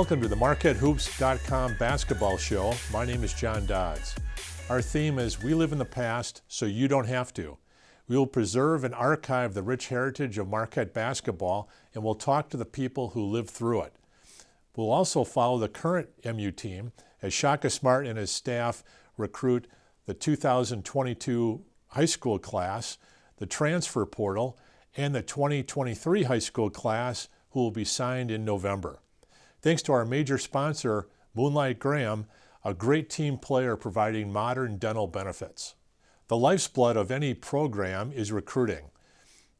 Welcome to the MarquetteHoops.com basketball show. My name is John Dodds. Our theme is We Live in the Past so you don't have to. We will preserve and archive the rich heritage of Marquette basketball, and we'll talk to the people who lived through it. We'll also follow the current MU team as Shaka Smart and his staff recruit the 2022 high school class, the transfer portal, and the 2023 high school class who will be signed in November. Thanks to our major sponsor, Moonlight Graham, a great team player providing modern dental benefits. The lifeblood of any program is recruiting.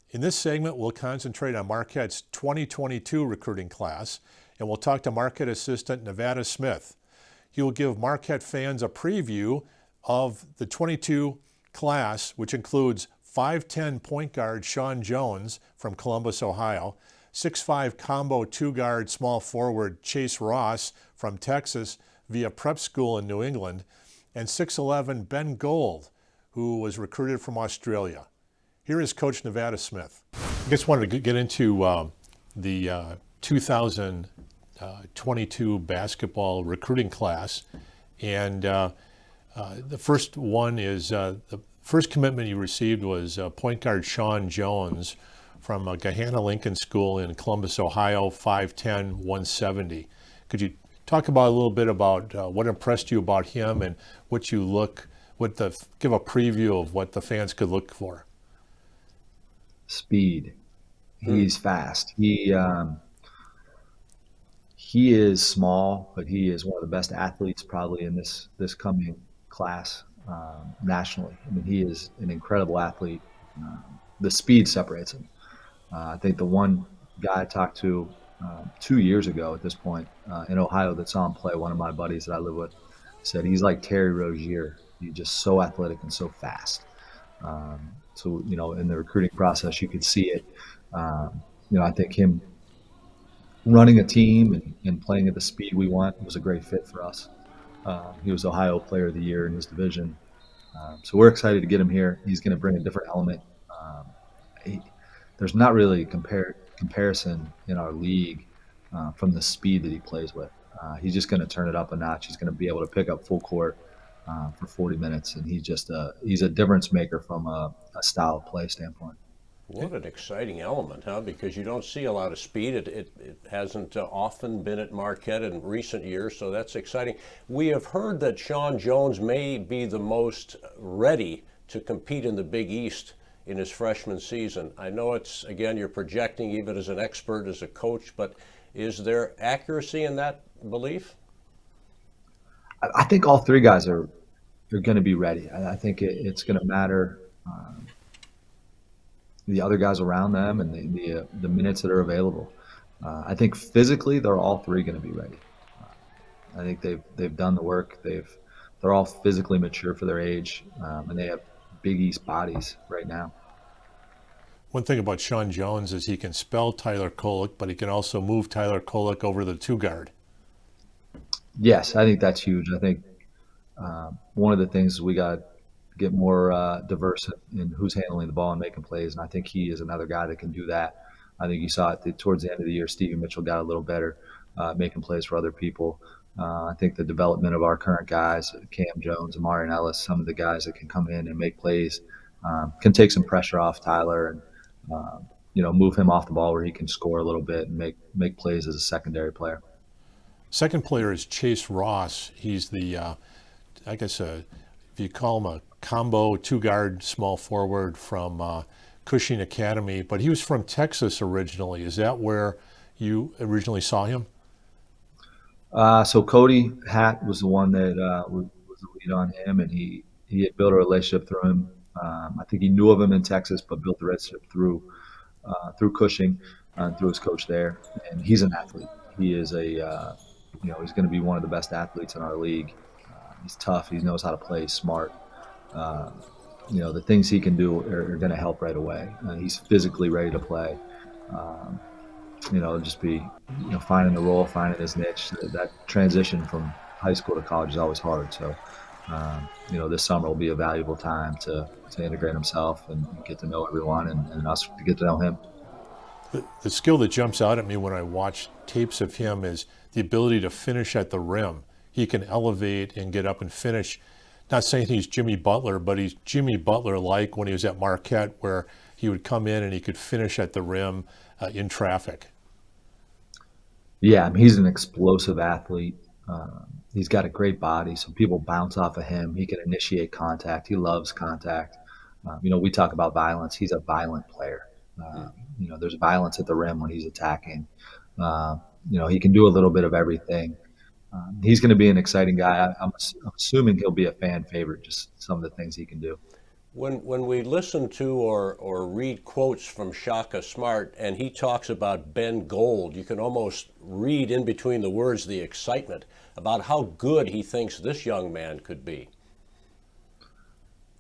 In this segment, we'll concentrate on Marquette's 2022 recruiting class, and we'll talk to Marquette assistant Nevada Smith. He will give Marquette fans a preview of the 22 class, which includes 5'10" point guard Sean Jones from Columbus, Ohio, 6'5" combo two-guard small forward Chase Ross from Texas via prep school in New England, and 6'11" Ben Gold, who was recruited from Australia. Here is Coach Nevada Smith. I just wanted to get into the 2022 basketball recruiting class. And the first one is, the first commitment you received was point guard Sean Jones from Gahanna Lincoln School in Columbus, Ohio, 5'10", 170. Could you talk about a little bit about what impressed you about him and give a preview of what the fans could look for? Speed. He's fast. He is small, but he is one of the best athletes probably in this coming class nationally. I mean, he is an incredible athlete. The speed separates him. I think the one guy I talked to 2 years ago at this point in Ohio that saw him play, one of my buddies that I live with, said he's like Terry Rozier. He's just so athletic and so fast. So, in the recruiting process, you could see it. I think him running a team and playing at the speed we want was a great fit for us. He was Ohio Player of the Year in his division. So we're excited to get him here. He's going to bring a different element. There's not really comparison in our league from the speed that he plays with. He's just going to turn it up a notch. He's going to be able to pick up full court for 40 minutes, and he's a difference maker from a style of play standpoint. What an exciting element, huh? Because you don't see a lot of speed. It hasn't often been at Marquette in recent years, so that's exciting. We have heard that Sean Jones may be the most ready to compete in the Big East in his freshman season. I know you're projecting even as an expert, as a coach, but is there accuracy in that belief? I think all three guys are going to be ready. I think it's going to matter the other guys around them and the minutes that are available. I think physically they're all three going to be ready. I think they've done the work. They're all physically mature for their age, and they have Big East bodies right now. One thing about Sean Jones is he can spell Tyler Kolek, but he can also move Tyler Kolek over the two-guard. Yes, I think that's huge. I think one of the things we got to get more diverse in who's handling the ball and making plays, and I think he is another guy that can do that. I think you saw it towards the end of the year. Stevie Mitchell got a little better making plays for other people. I think the development of our current guys, Cam Jones, Amarian Ellis, some of the guys that can come in and make plays, can take some pressure off Tyler and move him off the ball where he can score a little bit and make plays as a secondary player. Second player is Chase Ross. He's the, if you call him a combo two-guard small forward from Cushing Academy, but he was from Texas originally. Is that where you originally saw him? So Cody Hatt was the one that was the lead on him, and he had built a relationship through him. I think he knew of him in Texas, but built the relationship through Cushing and through his coach there. And he's an athlete. He is he's going to be one of the best athletes in our league. He's tough. He knows how to play smart. The things he can do are going to help right away. He's physically ready to play. Just be finding the role, finding his niche. That transition from high school to college is always hard. So, this summer will be a valuable time to integrate himself and get to know everyone and us to get to know him. The skill that jumps out at me when I watch tapes of him is the ability to finish at the rim. He can elevate and get up and finish. Not saying he's Jimmy Butler, but he's Jimmy Butler like when he was at Marquette, where he would come in and he could finish at the rim in traffic. Yeah, I mean, he's an explosive athlete. He's got a great body, so people bounce off of him. He can initiate contact. He loves contact. We talk about violence. He's a violent player. There's violence at the rim when he's attacking. Uh, he can do a little bit of everything. He's going to be an exciting guy. I'm assuming he'll be a fan favorite, just some of the things he can do. When we listen to or read quotes from Shaka Smart and he talks about Ben Gold, you can almost read in between the words the excitement about how good he thinks this young man could be.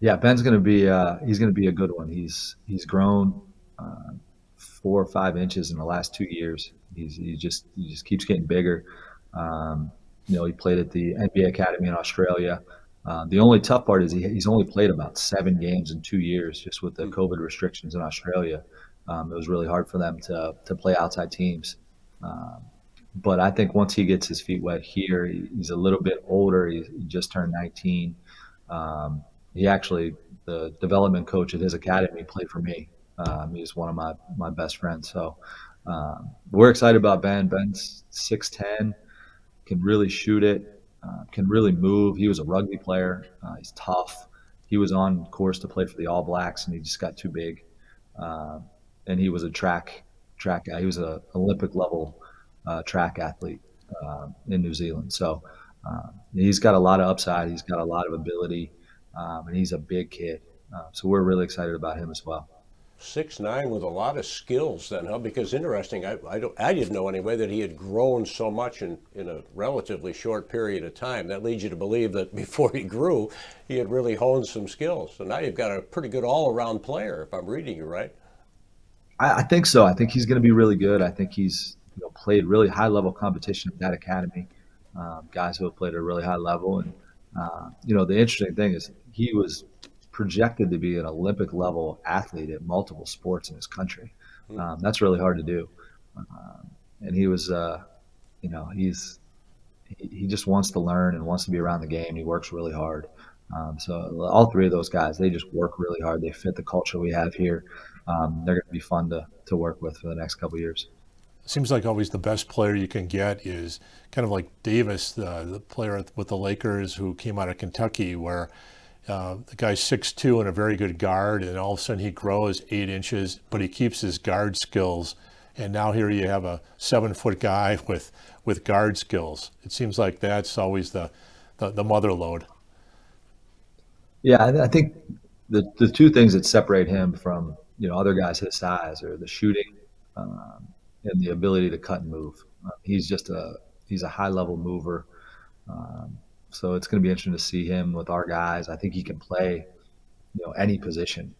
Yeah, Ben's going to be he's going to be a good one. He's grown 4 or 5 inches in the last 2 years. He just keeps getting bigger. Um, he played at the NBA Academy in Australia. The only tough part is he's only played about 7 games in 2 years, just with the COVID restrictions in Australia. It was really hard for them to play outside teams. Um, but I think once he gets his feet wet here, he's a little bit older. He just turned 19. Um, he actually, the development coach at his academy, played for me. He's one of my best friends. So we're excited about Ben. Ben's 6'10", can really shoot it, can really move. He was a rugby player. He's tough. He was on course to play for the All Blacks, and he just got too big. Uh, and he was a track guy. He was a Olympic level track athlete in New Zealand. So he's got a lot of upside. He's got a lot of ability, and he's a big kid. So we're really excited about him as well. 6'9" with a lot of skills then, huh? Because interesting, I didn't know anyway that he had grown so much in a relatively short period of time. That leads you to believe that before he grew, he had really honed some skills. So now you've got a pretty good all-around player, if I'm reading you right. I think so. I think he's going to be really good. I think he's played really high level competition at that academy. Guys who have played at a really high level, and the interesting thing is he was projected to be an Olympic level athlete at multiple sports in his country. That's really hard to do. And he was, he just wants to learn and wants to be around the game. He works really hard. So all three of those guys, they just work really hard. They fit the culture we have here. They're going to be fun to work with for the next couple of years. Seems like always the best player you can get is kind of like Davis, the player with the Lakers who came out of Kentucky, where the guy's 6'2" and a very good guard, and all of a sudden he grows 8 inches, but he keeps his guard skills. And now here you have a 7-foot guy with guard skills. It seems like that's always the mother lode. Yeah, I think the two things that separate him from other guys his size are the shooting and the ability to cut and move. He's a high level mover. So it's going to be interesting to see him with our guys. I think he can play any position.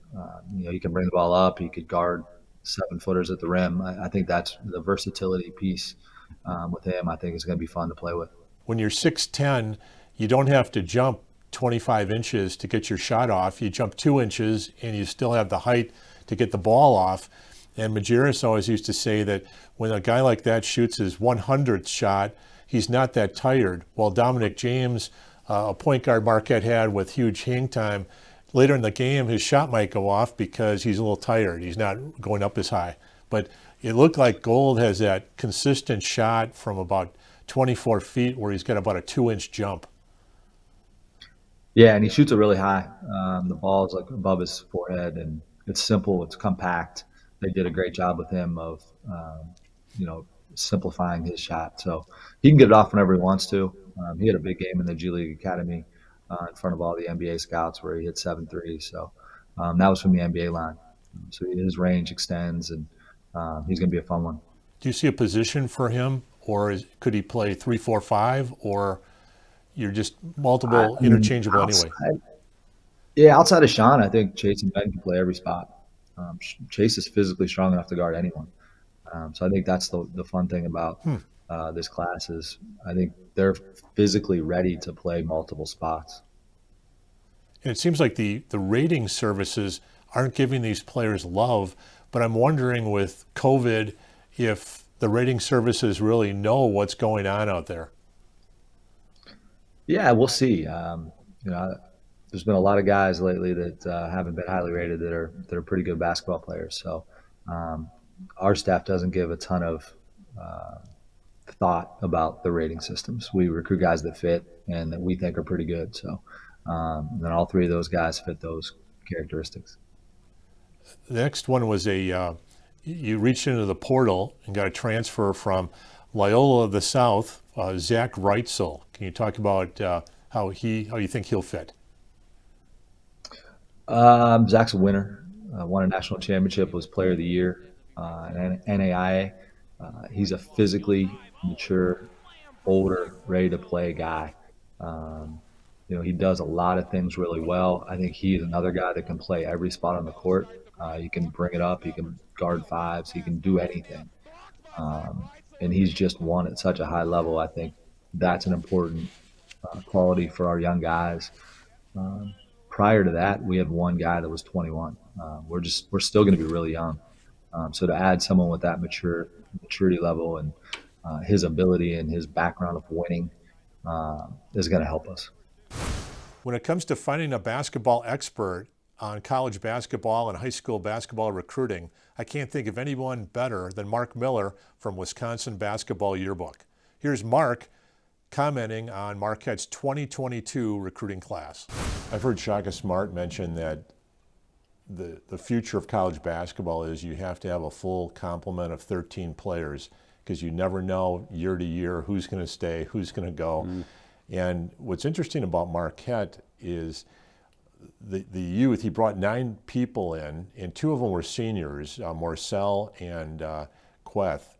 He can bring the ball up. He could guard 7-footers at the rim. I think that's the versatility piece with him. I think is going to be fun to play with. When you're 6'10", you don't have to jump 25 inches to get your shot off. You jump 2 inches and you still have the height to get the ball off. And Majerus always used to say that when a guy like that shoots his 100th shot, he's not that tired. While Dominic James, a point guard Marquette had with huge hang time, later in the game his shot might go off because he's a little tired. He's not going up as high. But it looked like Gold has that consistent shot from about 24 feet where he's got about a 2-inch jump. Yeah, and he shoots it really high. The ball is like above his forehead, and it's simple. It's compact. They did a great job with him of, simplifying his shot. So he can get it off whenever he wants to. He had a big game in the G League Academy in front of all the NBA scouts where he hit 7 threes. So that was from the NBA line. So his range extends, and he's going to be a fun one. Do you see a position for him, or could he play 3, 4, 5, or you're just multiple interchangeable anyway? Yeah, outside of Sean, I think Chase and Ben can play every spot. Chase is physically strong enough to guard anyone. So I think that's the fun thing about this class is I think they're physically ready to play multiple spots. And it seems like the rating services aren't giving these players love. But I'm wondering with COVID if the rating services really know what's going on out there. Yeah, we'll see. You know, there's been a lot of guys lately that haven't been highly rated that are pretty good basketball players. So um, our staff doesn't give a ton of uh, thought about the rating systems. We recruit guys that fit and that we think are pretty good. So and then all three of those guys fit those characteristics. The next one was you reached into the portal and got a transfer from Loyola of the South, Zach Reitzel. Can you talk about how you think he'll fit? Zach's a winner. Won a national championship. Was Player of the Year in NAIA. He's a physically mature, older, ready to play guy. Um, you know, he does a lot of things really well. I think he's another guy that can play every spot on the court. He can bring it up. He can guard fives. He can do anything. Um, and he's just won at such a high level. I think that's an important quality for our young guys. Um, Prior to that, we had one guy that was 21. We're still going to be really young. So to add someone with that maturity level and his ability and his background of winning is going to help us. When it comes to finding a basketball expert on college basketball and high school basketball recruiting, I can't think of anyone better than Mark Miller from Wisconsin Basketball Yearbook. Here's Mark commenting on Marquette's 2022 recruiting class. I've heard Shaka Smart mention that the future of college basketball is you have to have a full complement of 13 players because you never know year to year who's going to stay, who's going to go. And what's interesting about Marquette is the youth. He brought 9 people in, and 2 of them were seniors, Morcell and Queth.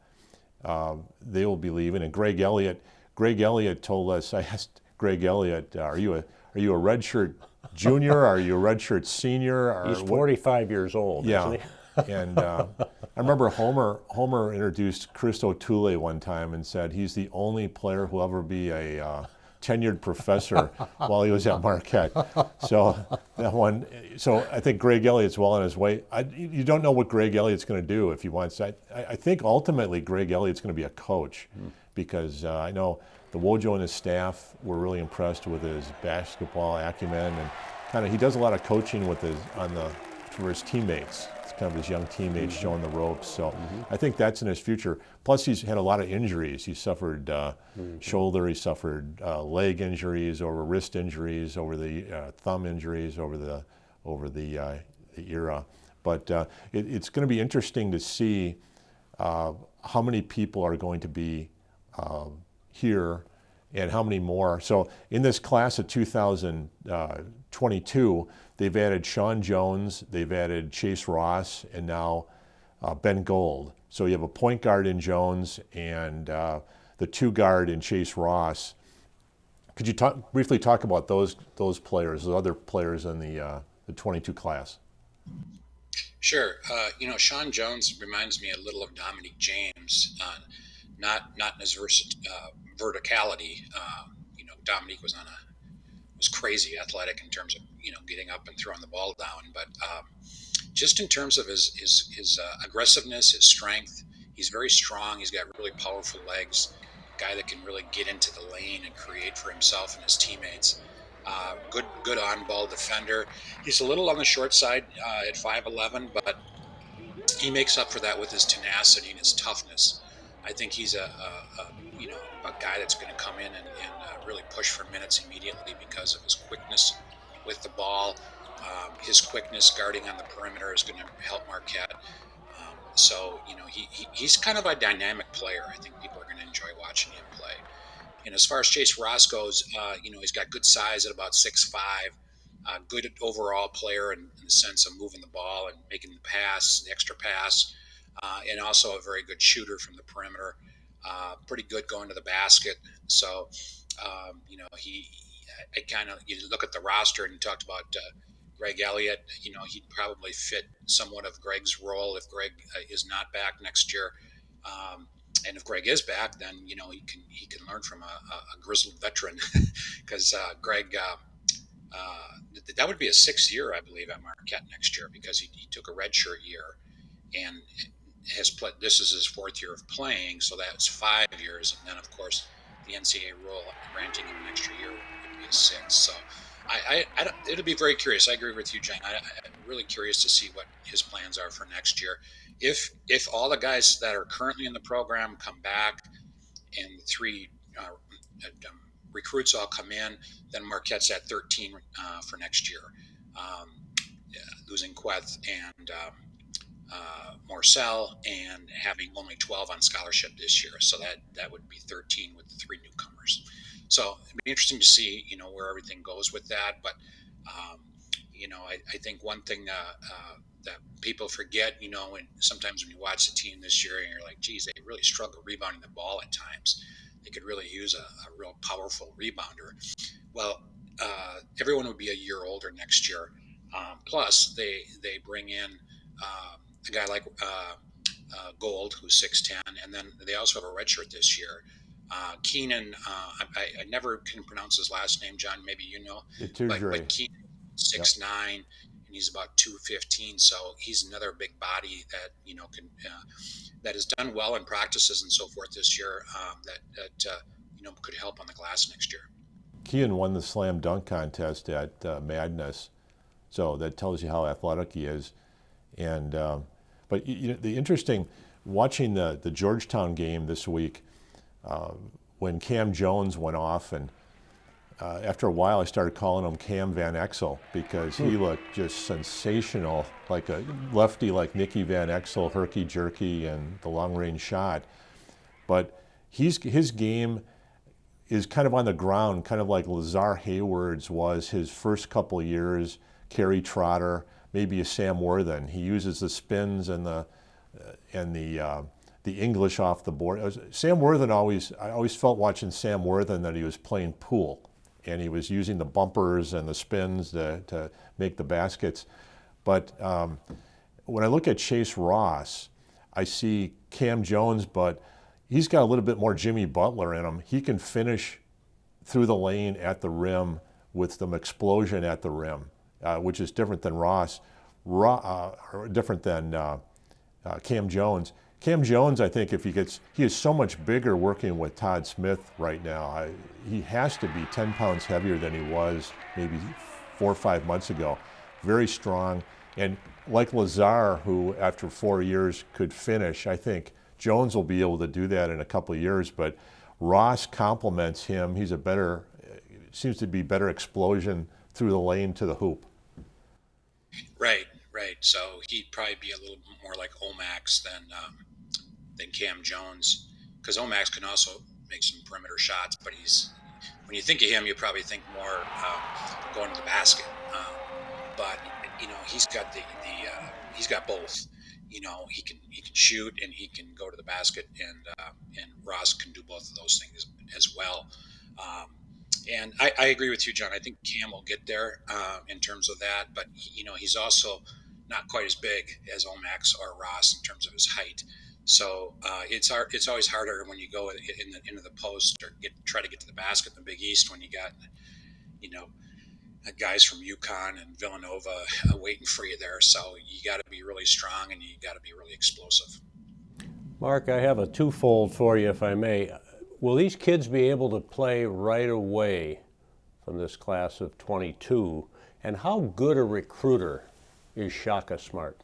They will be leaving. And Greg Elliott told us. I asked Greg Elliott, "Are you a redshirt junior? Are you a redshirt senior?" Or He's 45 years old, yeah. isn't he? And I remember Homer introduced Chris O'Toole one time and said he's the only player who'll ever be a tenured professor while he was at Marquette. So that one. So I think Greg Elliott's well on his way. You don't know what Greg Elliott's going to do if he wants. I think ultimately Greg Elliott's going to be a coach because I know the Wojo and his staff were really impressed with his basketball acumen and he does a lot of coaching for his teammates. It's kind of his young teammates showing the ropes. So I think that's in his future. Plus he's had a lot of injuries. He suffered shoulder, he suffered leg injuries, over wrist injuries, over the thumb injuries, over the era. But it's going to be interesting to see how many people are going to be here and how many more. So in this class of 2022, they've added Sean Jones, they've added Chase Ross, and now Ben Gold. So you have a point guard in Jones and the 2 guard in Chase Ross. Could you briefly talk about those players, those other players in the 22 class? Sure. Sean Jones reminds me a little of Dominique James, not in his verticality. Dominique was crazy athletic in terms of getting up and throwing the ball down, but just in terms of his aggressiveness, his strength, he's very strong. He's got really powerful legs. Guy that can really get into the lane and create for himself and his teammates. Good on-ball defender. He's a little on the short side at 5'11", but he makes up for that with his tenacity and his toughness. I think he's a guy that's going to come in and really push for minutes immediately because of his quickness with the ball. His quickness guarding on the perimeter is going to help Marquette. He's kind of a dynamic player. I think people are going to enjoy watching him play. And as far as Chase Ross goes, he's got good size at about 6'5", good overall player in the sense of moving the ball and making the extra pass, and also a very good shooter from the perimeter. Pretty good going to the basket. So, you look at the roster and you talked about Greg Elliott. He'd probably fit somewhat of Greg's role if Greg is not back next year. And if Greg is back, then he can learn from a grizzled veteran because Greg that would be a 6th year, I believe, at Marquette next year, because he took a redshirt year and has played. This is his 4th year of playing, so that's 5 years. And then, of course, the NCAA rule granting him an extra year would be a 6th. So it'll be very curious. I agree with you, Jen. I'm really curious to see what his plans are for next year. If all the guys that are currently in the program come back and the 3 recruits all come in, then Marquette's at 13 for next year, losing Queth and Morcell, and having only 12 on scholarship this year. So that would be 13 with the 3 newcomers. So it'd be interesting to see, where everything goes with that. But, I think one thing that people forget, sometimes when you watch the team this year and you're like, geez, they really struggle rebounding the ball at times. They could really use a real powerful rebounder. Well, everyone would be a year older next year. Plus, they bring in a guy like Gold, who's 6'10", and then they also have a redshirt this year. Keenan, I never can pronounce his last name, John. Maybe you know. But Keenan, 6'9", and he's about 215. So he's another big body that can that has done well in practices and so forth this year. That could help on the glass next year. Kean won the slam dunk contest at Madness, so that tells you how athletic he is. And but the interesting, watching the Georgetown game this week, when Cam Jones went off, and after a while I started calling him Cam Van Exel, because he looked just sensational, like a lefty like Nicky Van Exel, herky-jerky and the long-range shot. But his game is kind of on the ground, kind of like Lazar Hayward's was his first couple of years, Kerry Trotter, maybe a Sam Worthen. He uses the spins and the English off the board. Sam Worthen I always felt watching Sam Worthen that he was playing pool, and he was using the bumpers and the spins to make the baskets. But when I look at Chase Ross, I see Cam Jones, but he's got a little bit more Jimmy Butler in him. He can finish through the lane at the rim with some explosion at the rim, which is different than different than Cam Jones. Cam Jones, I think he is so much bigger working with Todd Smith right now. He has to be 10 pounds heavier than he was maybe 4 or 5 months ago. Very strong. And like Lazar, who after 4 years could finish, I think Jones will be able to do that in a couple of years. But Ross complements him. He's seems to be better explosion through the lane to the hoop. Right. So he'd probably be a little more like Omax than Cam Jones, because Omax can also make some perimeter shots. But when you think of him, you probably think more going to the basket. But he's got he's got both. He can shoot and he can go to the basket, and Ross can do both of those things as well. And I agree with you, John. I think Cam will get there in terms of that, but he's also not quite as big as Omax or Ross in terms of his height. So it's always harder when you go into the post or try to get to the basket in the Big East, when you got guys from UConn and Villanova waiting for you there. So you got to be really strong and you got to be really explosive. Mark, I have a twofold for you, if I may. Will these kids be able to play right away from this class of 22? And how good a recruiter is Shaka Smart?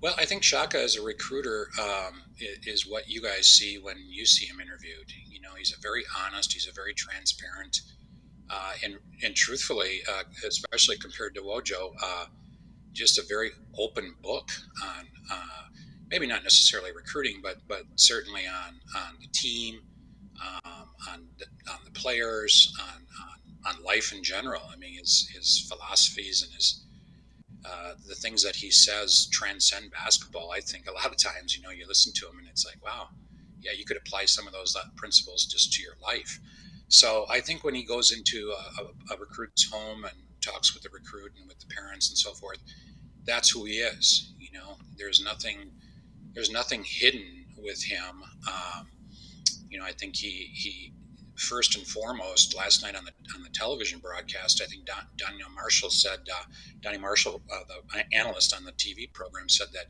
Well, I think Shaka as a recruiter is what you guys see when you see him interviewed. He's a very honest, he's a very transparent, and truthfully, especially compared to Wojo, just a very open book on maybe not necessarily recruiting, but certainly on the team, on the players, on life in general. I mean, his philosophies and the things that he says transcend basketball. I think a lot of times, you listen to him and it's like, wow, yeah, you could apply some of those principles just to your life. So I think when he goes into a recruit's home and talks with the recruit and with the parents and so forth, that's who he is. There's nothing hidden with him. I think he first and foremost, last night on the television broadcast, I think Donnie Marshall, the analyst on the TV program, said that,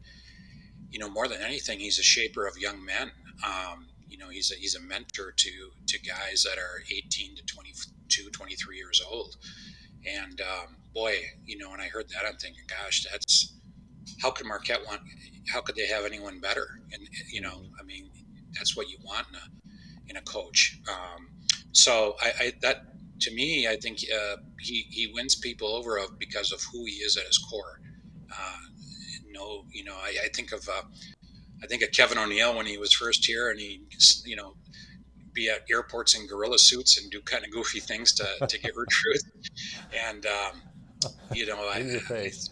more than anything, he's a shaper of young men. He's a mentor to guys that are 18 to 22, 23 years old. And boy, when I heard that, I'm thinking, gosh, how could how could they have anyone better? And that's what you want in a coach. So that, to me, I think he wins people over because of who he is at his core. I think of Kevin O'Neill when he was first here, and he be at airports in gorilla suits and do kind of goofy things to get recruits. And In your face.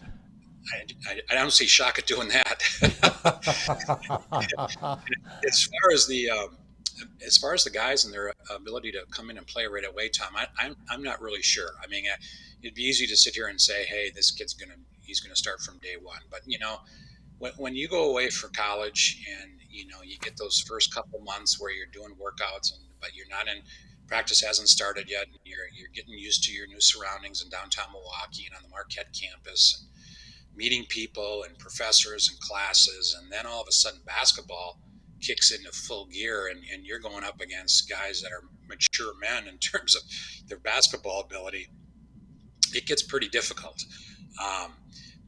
I don't see Shaka doing that. As far as the guys and their ability to come in and play right away, Tom, I'm not really sure. I mean, it'd be easy to sit here and say, hey, this kid's he's gonna start from day one. But when you go away for college and you get those first couple months where you're doing workouts, but you're not in practice, hasn't started yet, and you're getting used to your new surroundings in downtown Milwaukee and on the Marquette campus, and meeting people and professors and classes, and then all of a sudden basketball kicks into full gear, and you're going up against guys that are mature men in terms of their basketball ability. It gets pretty difficult.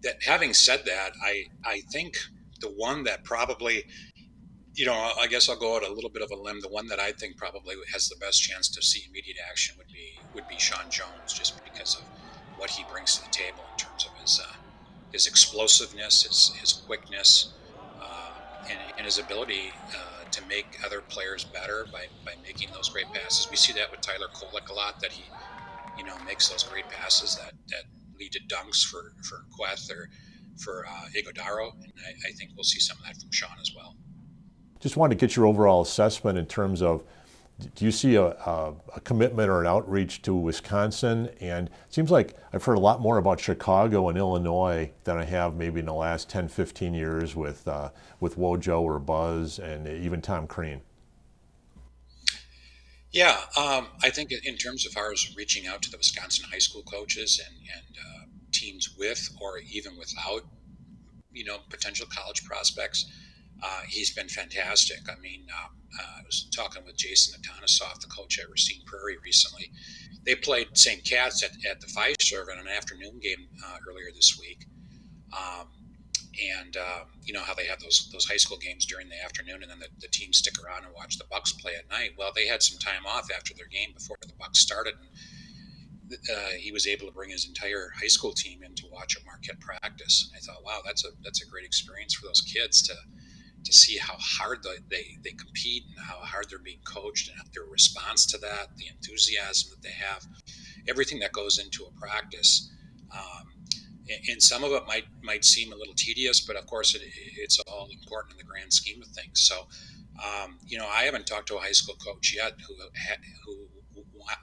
That having said that, I think the one that probably, I guess I'll go out a little bit of a limb. The one that I think probably has the best chance to see immediate action would be Sean Jones, just because of what he brings to the table in terms of his explosiveness, his quickness, and his ability to make other players better by making those great passes. We see that with Tyler Kolek a lot, that he makes those great passes that lead to dunks for Queth or for Iguodaro, and I think we'll see some of that from Sean as well. Just wanted to get your overall assessment in terms of, do you see a commitment or an outreach to Wisconsin? And it seems like I've heard a lot more about Chicago and Illinois than I have maybe in the last 10, 15 years with Wojo or Buzz and even Tom Crean. Yeah, I think in terms of ours reaching out to the Wisconsin high school coaches and teams with or even without, potential college prospects, he's been fantastic. I mean, I was talking with Jason Atanasoff, the coach at Racine Prairie, recently. They played St. Cat's at the Fiserv in an afternoon game earlier this week. How they have those high school games during the afternoon, and then the teams stick around and watch the Bucks play at night. Well, they had some time off after their game before the Bucks started, and he was able to bring his entire high school team in to watch a Marquette practice. And I thought, wow, that's a great experience for those kids to see how hard they compete and how hard they're being coached, and their response to that, the enthusiasm that they have, everything that goes into a practice. And some of it might seem a little tedious, but of course it's all important in the grand scheme of things. So, I haven't talked to a high school coach yet who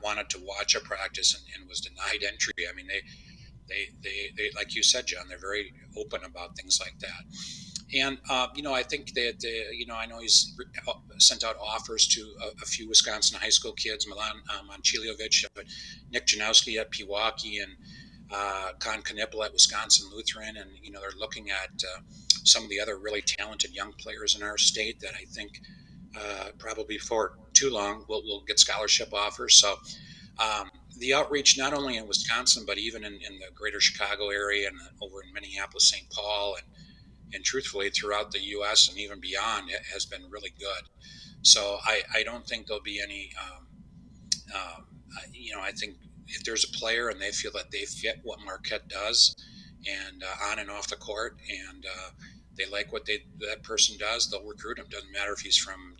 wanted to watch a practice and was denied entry. I mean, they like you said, John, they're very open about things like that. And, I think that, I know he's sent out offers to a few Wisconsin high school kids, Milan Monciliovic, Nick Janowski at Pewaukee, and Con Knipple at Wisconsin Lutheran. And, they're looking at some of the other really talented young players in our state that I think probably before too long we'll get scholarship offers. So the outreach, not only in Wisconsin, but even in the greater Chicago area and over in Minneapolis, St. Paul, and truthfully throughout the U.S. and even beyond, has been really good. So I don't think there'll be any, I think if there's a player and they feel that they fit what Marquette does, and on and off the court, and they like what that person does, they'll recruit him. Doesn't matter if he's from,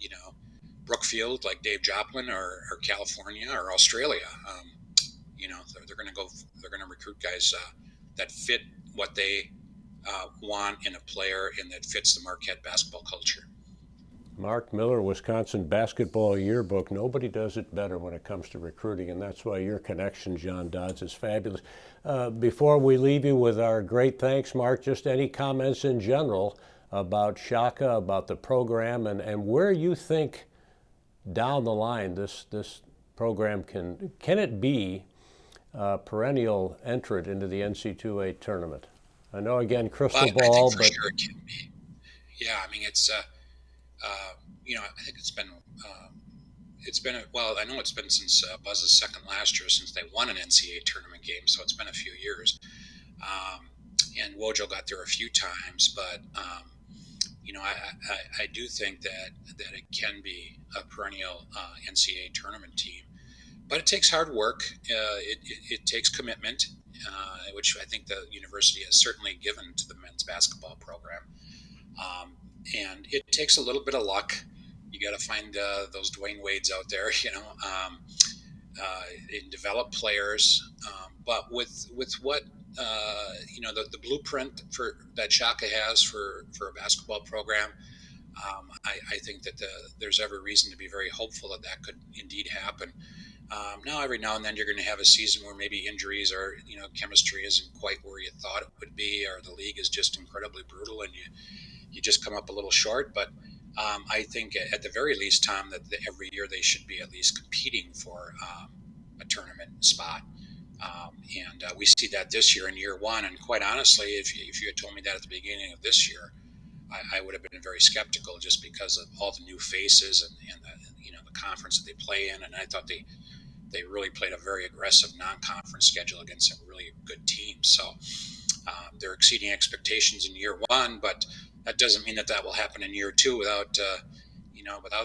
Brookfield, like Dave Joplin, or California or Australia. They're going to recruit guys that fit what they want in a player and that fits the Marquette basketball culture. Mark Miller, Wisconsin Basketball Yearbook. Nobody does it better when it comes to recruiting, and that's why your connection, John Dodds, is fabulous. Before we leave you with our great thanks, Mark, just any comments in general about Shaka, about the program, and where you think down the line this program can it be a perennial entrant into the NC2A tournament? I know, again, crystal Well, I ball, think for but sure it can be. Yeah, I mean, I think well, I know it's been since Buzz's second last year since they won an NCAA tournament game, so it's been a few years. And Wojo got there a few times, but I do think that it can be a perennial NCAA tournament team, but it takes hard work. It takes commitment, which I think the university has certainly given to the men's basketball program. And it takes a little bit of luck. You got to find those Dwayne Wades out there, and develop players. But with what the blueprint for that Shaka has for a basketball program, I think that there's every reason to be very hopeful that could indeed happen. Now, every now and then you're going to have a season where maybe injuries or chemistry isn't quite where you thought it would be, or the league is just incredibly brutal and you just come up a little short. But I think at the very least, Tom, that every year they should be at least competing for a tournament spot. And we see that this year in year one. And quite honestly, if you had told me that at the beginning of this year, I would have been very skeptical, just because of all the new faces and the conference that they play in. And I thought they really played a very aggressive non-conference schedule against some really good teams. So they're exceeding expectations in year one, but that doesn't mean that will happen in year two without a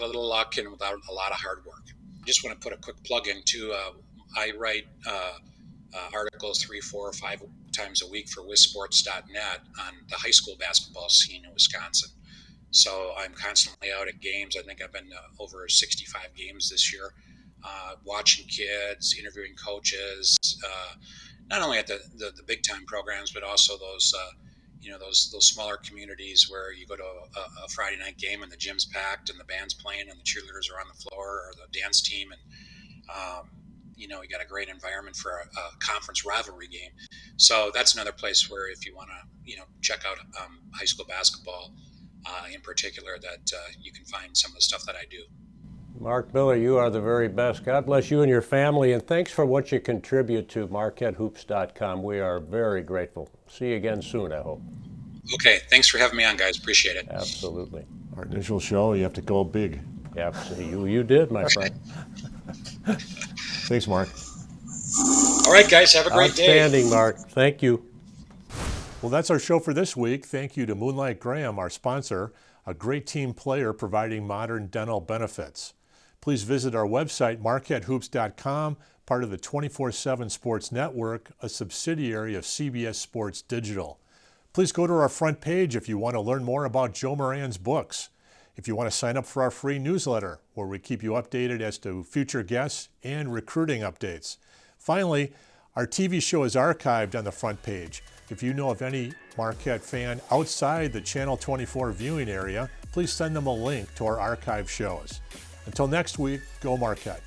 little luck and without a lot of hard work. I just want to put a quick plug in too. I write articles 3, 4, or 5 times a week for WisSports.net on the high school basketball scene in Wisconsin. So I'm constantly out at games. I think I've been to over 65 games this year, watching kids, interviewing coaches, not only at the big time programs, but also those smaller communities where you go to a Friday night game and the gym's packed and the band's playing and the cheerleaders are on the floor, or the dance team, and we got a great environment for a conference rivalry game. So that's another place where, if you want to check out high school basketball in particular, that you can find some of the stuff that I do. Mark Miller, you are the very best. God bless you and your family, and thanks for what you contribute to MarquetteHoops.com. We are very grateful. See you again soon, I hope. Okay, thanks for having me on, guys. Appreciate it. Absolutely. Our initial show, you have to go big. Yeah, you did, my friend. Thanks, Mark. All right, guys, have a great day. Outstanding, Mark. Thank you. Well, that's our show for this week. Thank you to Moonlight Graham, our sponsor, a great team player providing modern dental benefits. Please visit our website, MarquetteHoops.com, part of the 24/7 Sports Network, a subsidiary of CBS Sports Digital. Please go to our front page if you want to learn more about Joe Moran's books. If you want to sign up for our free newsletter, where we keep you updated as to future guests and recruiting updates. Finally, our TV show is archived on the front page. If you know of any Marquette fan outside the Channel 24 viewing area, please send them a link to our archive shows. Until next week, go Marquette.